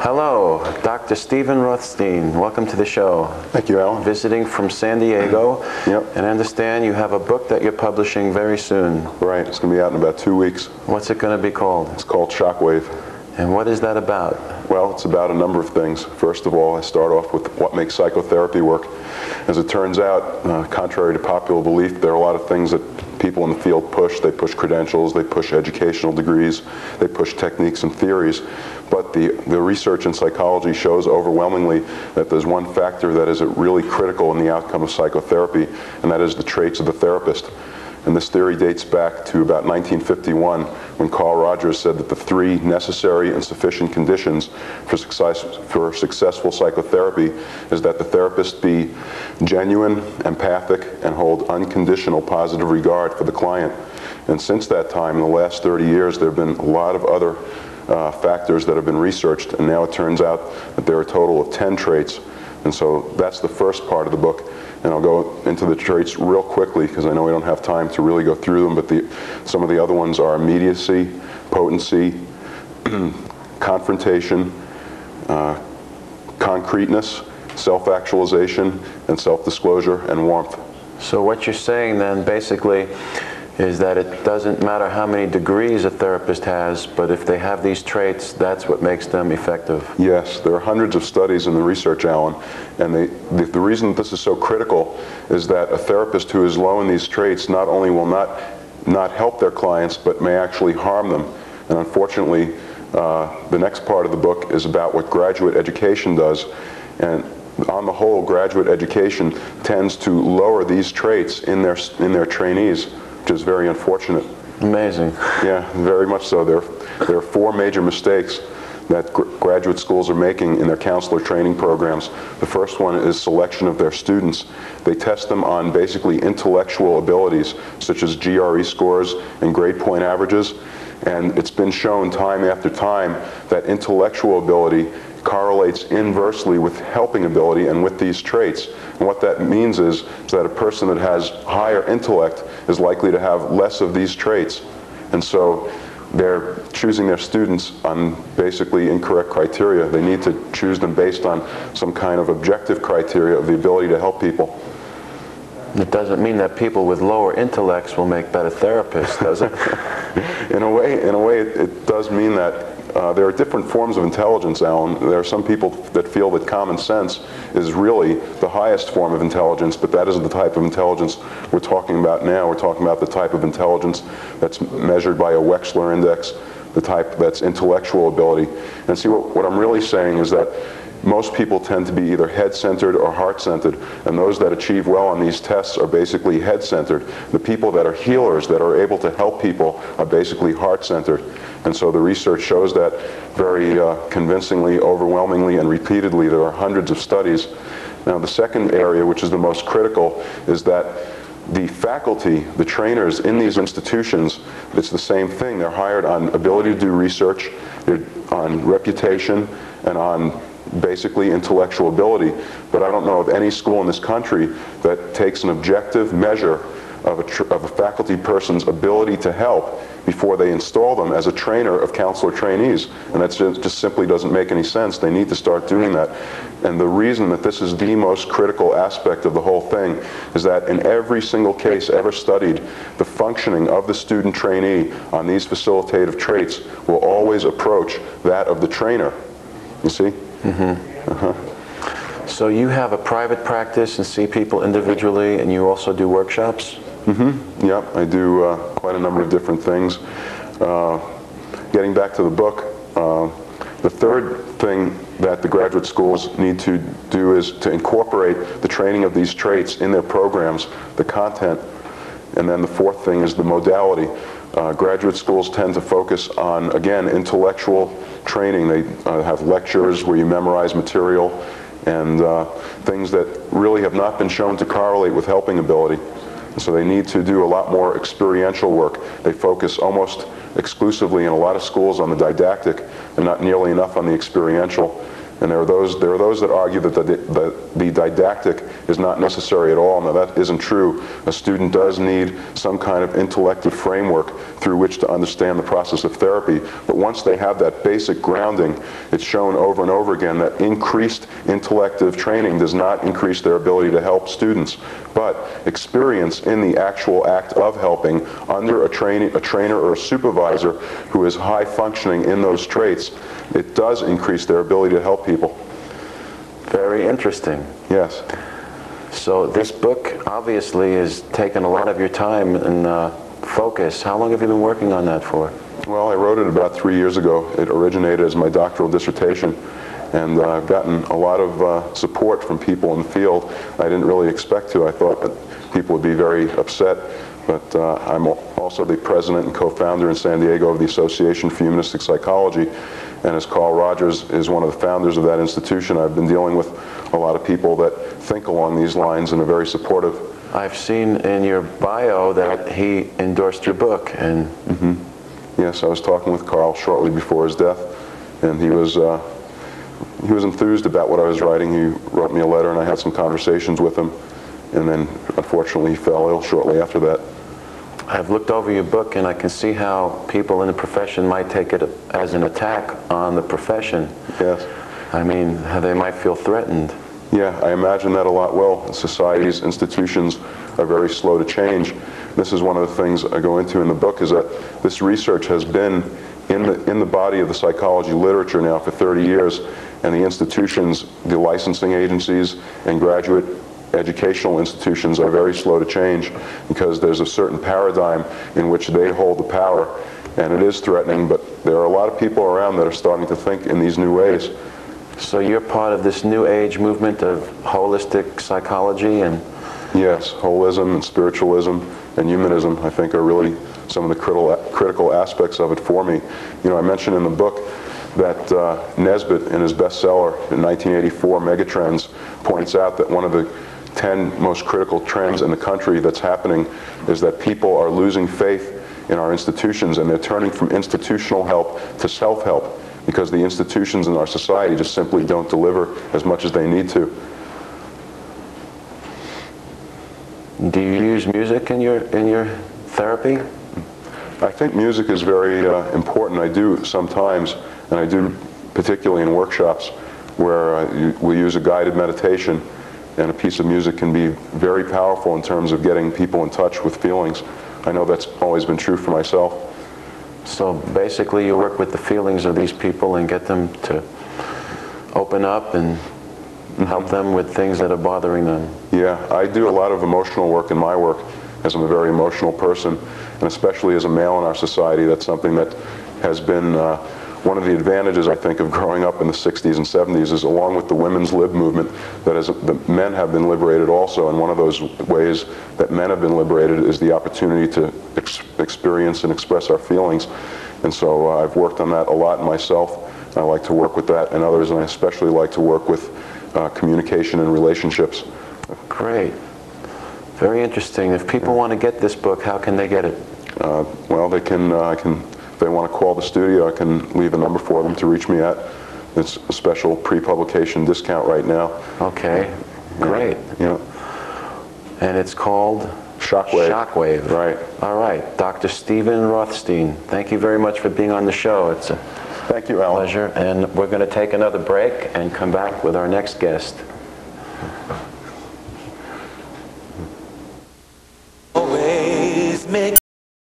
Hello, Dr. Stephen Rothstein. Welcome to the show. Thank you, Alan. Visiting from San Diego. Yep. And I understand you have a book that you're publishing very soon. Right. It's going to be out in about 2 weeks. What's it going to be called? It's called Shockwave. And what is that about? Well, it's about a number of things. First of all, I start off with what makes psychotherapy work. As it turns out, contrary to popular belief, there are a lot of things that people in the field push. They push credentials, they push educational degrees, they push techniques and theories. But the research in psychology shows overwhelmingly that there's one factor that is really critical in the outcome of psychotherapy, and that is the traits of the therapist. And this theory dates back to about 1951, when Carl Rogers said that the three necessary and sufficient conditions for successful psychotherapy is that the therapist be genuine, empathic, and hold unconditional positive regard for the client. And since that time, in the last 30 years, there have been a lot of other factors that have been researched, and now it turns out that there are a total of 10 traits. And so that's the first part of the book. And I'll go into the traits real quickly because I know we don't have time to really go through them, but some of the other ones are immediacy, potency, confrontation, concreteness, self-actualization, and self-disclosure, and warmth. So what you're saying then basically is that it doesn't matter how many degrees a therapist has, but if they have these traits, that's what makes them effective. Yes, there are hundreds of studies in the research, Alan, and the reason that this is so critical is that a therapist who is low in these traits not only will not help their clients, but may actually harm them. And unfortunately, the next part of the book is about what graduate education does. And on the whole, graduate education tends to lower these traits in their trainees, which is very unfortunate. Amazing. Yeah, very much so. There are four major mistakes that graduate schools are making in their counselor training programs. The first one is selection of their students. They test them on basically intellectual abilities, such as GRE scores and grade point averages. And it's been shown time after time that intellectual ability correlates inversely with helping ability and with these traits. And what that means is that a person that has higher intellect is likely to have less of these traits. And so they're choosing their students on basically incorrect criteria. They need to choose them based on some kind of objective criteria of the ability to help people. It doesn't mean that people with lower intellects will make better therapists, does it? In a way, it does mean that there are different forms of intelligence, Alan. There are some people that feel that common sense is really the highest form of intelligence, but that isn't the type of intelligence we're talking about now. We're talking about the type of intelligence that's measured by a Wechsler index, the type that's intellectual ability. And see, what I'm really saying is that most people tend to be either head-centered or heart-centered, and those that achieve well on these tests are basically head-centered. The people that are healers, that are able to help people, are basically heart-centered. And so the research shows that very convincingly, overwhelmingly, and repeatedly. There are hundreds of studies. Now, the second area, which is the most critical, is that the faculty, the trainers in these institutions, it's the same thing. They're hired on ability to do research, on reputation, and on basically intellectual ability. But I don't know of any school in this country that takes an objective measure of a faculty person's ability to help before they install them as a trainer of counselor trainees. And that just simply doesn't make any sense. They need to start doing that. And the reason that this is the most critical aspect of the whole thing is that in every single case ever studied, the functioning of the student trainee on these facilitative traits will always approach that of the trainer. You see? Mm-hmm. So you have a private practice and see people individually, and you also do workshops? Mm-hmm. Yep, I do quite a number of different things. Getting back to the book, the third thing that the graduate schools need to do is to incorporate the training of these traits in their programs, the content, and then the fourth thing is the modality. Graduate schools tend to focus on, again, intellectual training. They have lectures where you memorize material and things that really have not been shown to correlate with helping ability. So they need to do a lot more experiential work. They focus almost exclusively in a lot of schools on the didactic and not nearly enough on the experiential. And there are those that argue that the didactic is not necessary at all. Now that isn't true. A student does need some kind of intellective framework through which to understand the process of therapy. But once they have that basic grounding, it's shown over and over again that increased intellective training does not increase their ability to help students. But experience in the actual act of helping under a trainer or a supervisor who is high functioning in those traits, it does increase their ability to help people. Very interesting. Yes. So this book obviously has taken a lot of your time and focus. How long have you been working on that for? Well, I wrote it about 3 years ago. It originated as my doctoral dissertation, and I've gotten a lot of support from people in the field. I didn't really expect to. I thought that people would be very upset, but I'm also the president and co-founder in San Diego of the Association for Humanistic Psychology, and as Carl Rogers is one of the founders of that institution, I've been dealing with a lot of people that think along these lines and are very supportive. I've seen in your bio that he endorsed your book, and Yes, I was talking with Carl shortly before his death, and he was enthused about what I was writing. He wrote me a letter, and I had some conversations with him, and then unfortunately he fell ill shortly after that. I've looked over your book, and I can see how people in the profession might take it as an attack on the profession. Yes. I mean, how they might feel threatened. Yeah, I imagine that a lot. Well, societies, institutions are very slow to change. This is one of the things I go into in the book, is that this research has been in the body of the psychology literature now for 30 years, and the institutions, the licensing agencies, and graduate educational institutions are very slow to change because there's a certain paradigm in which they hold the power, and it is threatening, but there are a lot of people around that are starting to think in these new ways. So you're part of this new age movement of holistic psychology? And yes, holism and spiritualism and humanism, I think, are really some of the critical aspects of it for me. You know, I mentioned in the book that Nesbitt, in his bestseller in 1984, Megatrends, points out that one of the 10 most critical trends in the country that's happening is that people are losing faith in our institutions, and they're turning from institutional help to self-help because the institutions in our society just simply don't deliver as much as they need to. Do you use music in your therapy? I think music is very important. I do sometimes, and I do particularly in workshops where we use a guided meditation, and a piece of music can be very powerful in terms of getting people in touch with feelings. I know that's always been true for myself. So basically you work with the feelings of these people and get them to open up and help them with things that are bothering them. Yeah, I do a lot of emotional work in my work, as I'm a very emotional person, and especially as a male in our society. That's something that has been one of the advantages, I think, of growing up in the 60s and 70s, is along with the women's lib movement, that the men have been liberated also, and one of those ways that men have been liberated is the opportunity to experience and express our feelings. And so I've worked on that a lot myself. I like to work with that and others, and I especially like to work with communication and relationships. Great. Very interesting. If people want to get this book, how can they get it? Well, they can, if they want to call the studio, I can leave a number for them to reach me at. It's a special pre-publication discount right now. Okay, great. Yeah. And it's called? Shockwave. Shockwave. Right. All right. Dr. Stephen Rothstein, thank you very much for being on the show. It's a Thank you, Alan. pleasure. And we're going to take another break and come back with our next guest.